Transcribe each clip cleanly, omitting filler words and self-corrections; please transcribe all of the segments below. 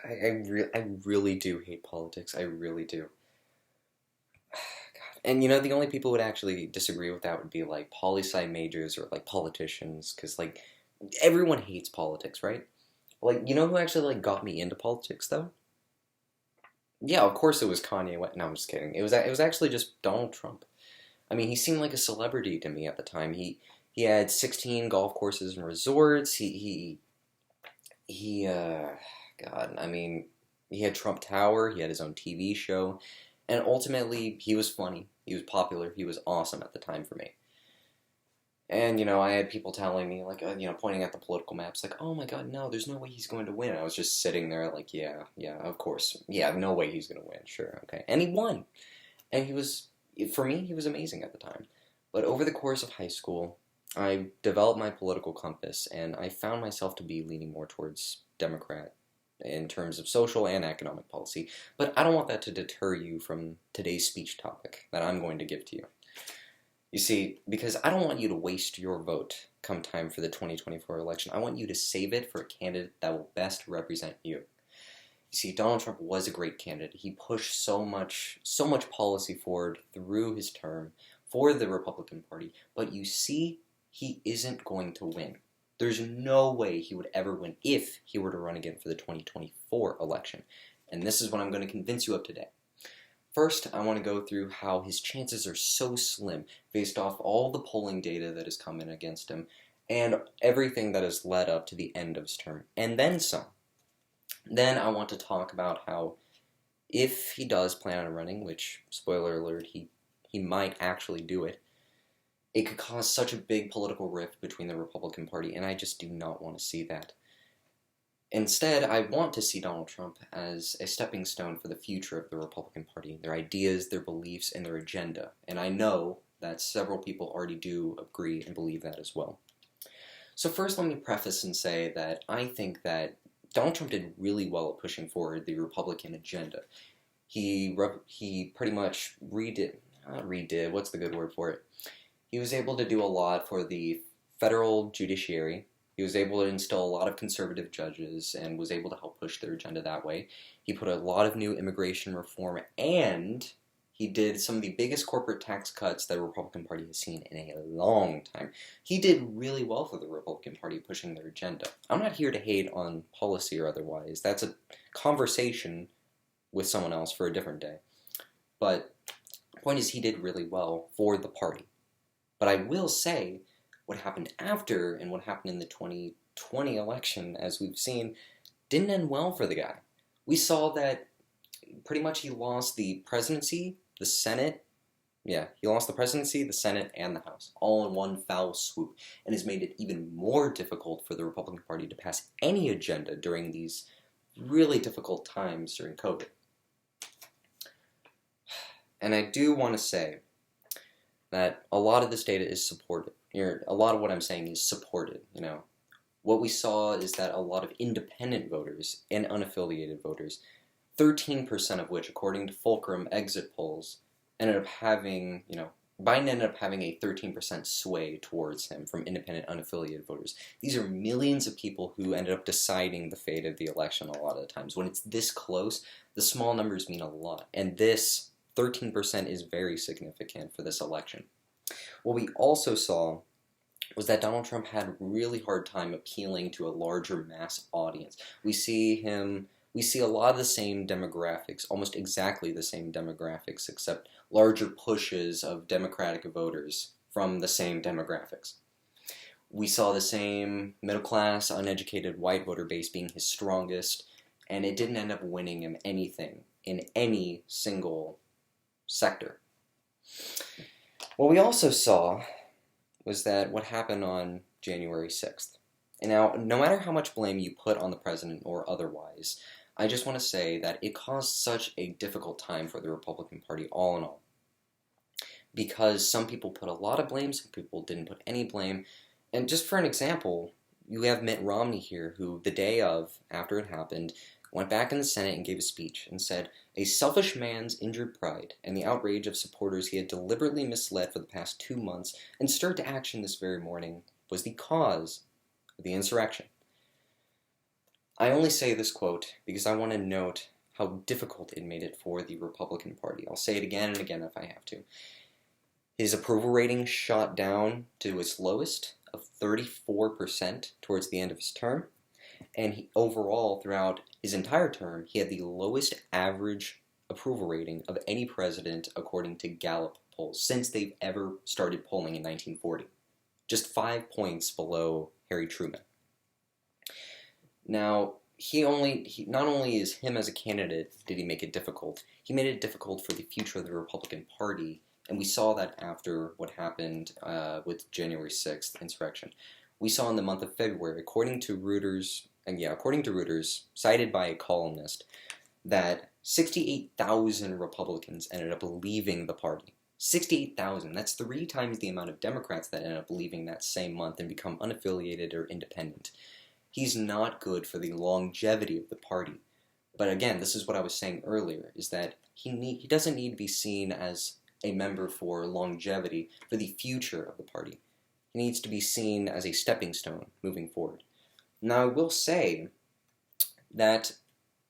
I really do hate politics. I really do. God. And you know, the only people who would actually disagree with that would be like poli sci majors or like politicians, because like everyone hates politics, right? Like, you know who actually like got me into politics though? Yeah, of course it was Kanye West. No, I'm just kidding. It was actually just Donald Trump. I mean, he seemed like a celebrity to me at the time. He had 16 golf courses and resorts. He God, I mean, he had Trump Tower, he had his own TV show, and ultimately he was funny. He was popular. He was awesome at the time for me. And you know, I had people telling me like, pointing at the political maps, like, "Oh my God, no, there's no way he's going to win." And I was just sitting there like, "Yeah, yeah, of course, yeah, no way he's going to win. Sure, okay." And he won, and for me, he was amazing at the time. But over the course of high school, I developed my political compass, and I found myself to be leaning more towards Democrat in terms of social and economic policy. But I don't want that to deter you from today's speech topic that I'm going to give to you. You see, because I don't want you to waste your vote come time for the 2024 election. I want you to save it for a candidate that will best represent you. You see, Donald Trump was a great candidate. He pushed so much policy forward through his term for the Republican Party. But you see, he isn't going to win. There's no way he would ever win if he were to run again for the 2024 election. And this is what I'm going to convince you of today. First, I want to go through how his chances are so slim based off all the polling data that has come in against him and everything that has led up to the end of his term, and then some. Then I want to talk about how if he does plan on running, which, spoiler alert, he might actually do it, it could cause such a big political rift between the Republican Party, and I just do not want to see that. Instead, I want to see Donald Trump as a stepping stone for the future of the Republican Party, their ideas, their beliefs, and their agenda. And I know that several people already do agree and believe that as well. So first, let me preface and say that I think that Donald Trump did really well at pushing forward the Republican agenda. He pretty much what's the good word for it? He was able to do a lot for the federal judiciary. He was able to instill a lot of conservative judges and was able to help push their agenda that way. He put a lot of new immigration reform, and he did some of the biggest corporate tax cuts that the Republican Party has seen in a long time. He did really well for the Republican Party pushing their agenda. I'm not here to hate on policy or otherwise. That's a conversation with someone else for a different day. But the point is, he did really well for the party. But I will say, what happened after and what happened in the 2020 election, as we've seen, didn't end well for the guy. We saw that pretty much he lost the presidency, the Senate. Yeah, he lost the presidency, the Senate, and the House, all in one foul swoop, and has made it even more difficult for the Republican Party to pass any agenda during these really difficult times during COVID. And I do want to say that a lot of this data is supported. A lot of what I'm saying is supported, What we saw is that a lot of independent voters and unaffiliated voters, 13% of which, according to Fulcrum exit polls, ended up having, Biden ended up having a 13% sway towards him from independent, unaffiliated voters. These are millions of people who ended up deciding the fate of the election a lot of the times. When it's this close, the small numbers mean a lot. And this 13% is very significant for this election. What we also saw was that Donald Trump had a really hard time appealing to a larger mass audience. We see a lot of the same demographics, almost exactly the same demographics, except larger pushes of Democratic voters from the same demographics. We saw the same middle-class, uneducated white voter base being his strongest, and it didn't end up winning him anything in any single sector. What we also saw was that what happened on January 6th. And now, no matter how much blame you put on the president or otherwise, I just want to say that it caused such a difficult time for the Republican Party all in all. Because some people put a lot of blame, some people didn't put any blame. And just for an example, you have Mitt Romney here, who the day of, after it happened, went back in the Senate and gave a speech and said, "A selfish man's injured pride and the outrage of supporters he had deliberately misled for the past 2 months and stirred to action this very morning was the cause of the insurrection." I only say this quote because I want to note how difficult it made it for the Republican Party. I'll say it again and again if I have to. His approval rating shot down to its lowest of 34% towards the end of his term, and overall, throughout his entire term, he had the lowest average approval rating of any president according to Gallup polls since they've ever started polling in 1940. Just 5 points below Harry Truman. Now, not only is him as a candidate did he make it difficult, he made it difficult for the future of the Republican Party, and we saw that after what happened with January 6th insurrection. We saw in the month of February, according to Reuters, cited by a columnist, that 68,000 Republicans ended up leaving the party. 68,000. That's 3 times the amount of Democrats that ended up leaving that same month and become unaffiliated or independent. He's not good for the longevity of the party. But again, this is what I was saying earlier, is that he doesn't need to be seen as a member for longevity, for the future of the party. He needs to be seen as a stepping stone moving forward. Now, I will say that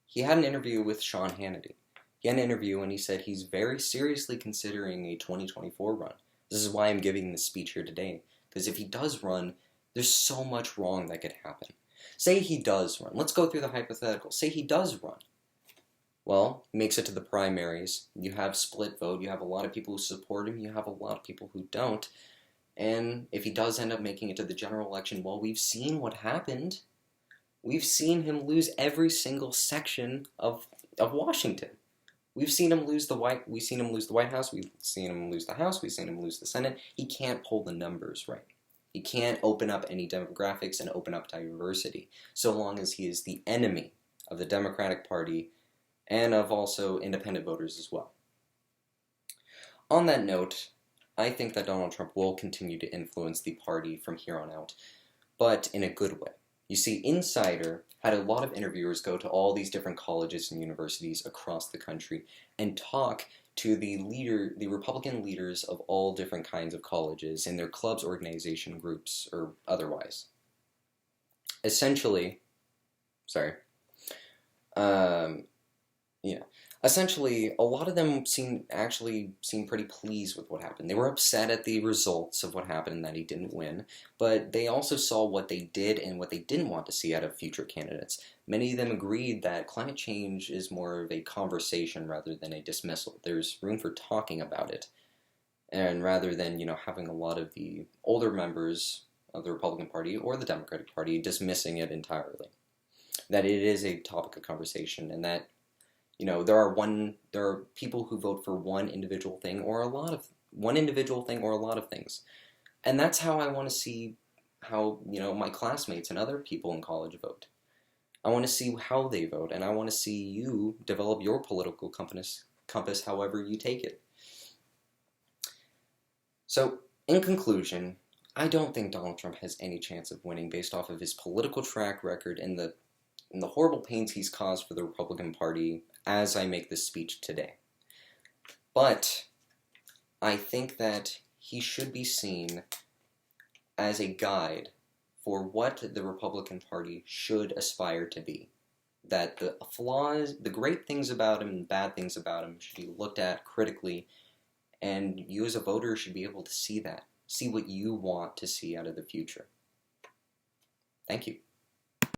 he had an interview with Sean Hannity. He had an interview and he said he's very seriously considering a 2024 run. This is why I'm giving this speech here today, because if he does run, there's so much wrong that could happen. Say he does run. Let's go through the hypothetical. Say he does run. Well, he makes it to the primaries. You have split vote. You have a lot of people who support him. You have a lot of people who don't. And if he does end up making it to the general election, well, we've seen what happened. We've seen him lose every single section of Washington. We've seen him lose the White House. We've seen him lose the House. We've seen him lose the Senate. He can't pull the numbers right. He can't open up any demographics and open up diversity so long as he is the enemy of the Democratic Party and of also independent voters as well. On that note, I think that Donald Trump will continue to influence the party from here on out, but in a good way. You see, Insider had a lot of interviewers go to all these different colleges and universities across the country and talk to the Republican leaders of all different kinds of colleges in their clubs, organization groups, or otherwise. Essentially, a lot of them seemed pretty pleased with what happened. They were upset at the results of what happened and that he didn't win, but they also saw what they did and what they didn't want to see out of future candidates. Many of them agreed that climate change is more of a conversation rather than a dismissal. There's room for talking about it, and rather than having a lot of the older members of the Republican Party or the Democratic Party dismissing it entirely. That it is a topic of conversation, and that there are people who vote for one individual thing or a lot of things. And that's how I want to see how, my classmates and other people in college vote. I want to see how they vote, and I want to see you develop your political compass however you take it. So, in conclusion, I don't think Donald Trump has any chance of winning based off of his political track record and the horrible pains he's caused for the Republican Party as I make this speech today. But I think that he should be seen as a guide for what the Republican Party should aspire to be. That the flaws, the great things about him and bad things about him should be looked at critically, and you as a voter should be able to see that. See what you want to see out of the future. Thank you.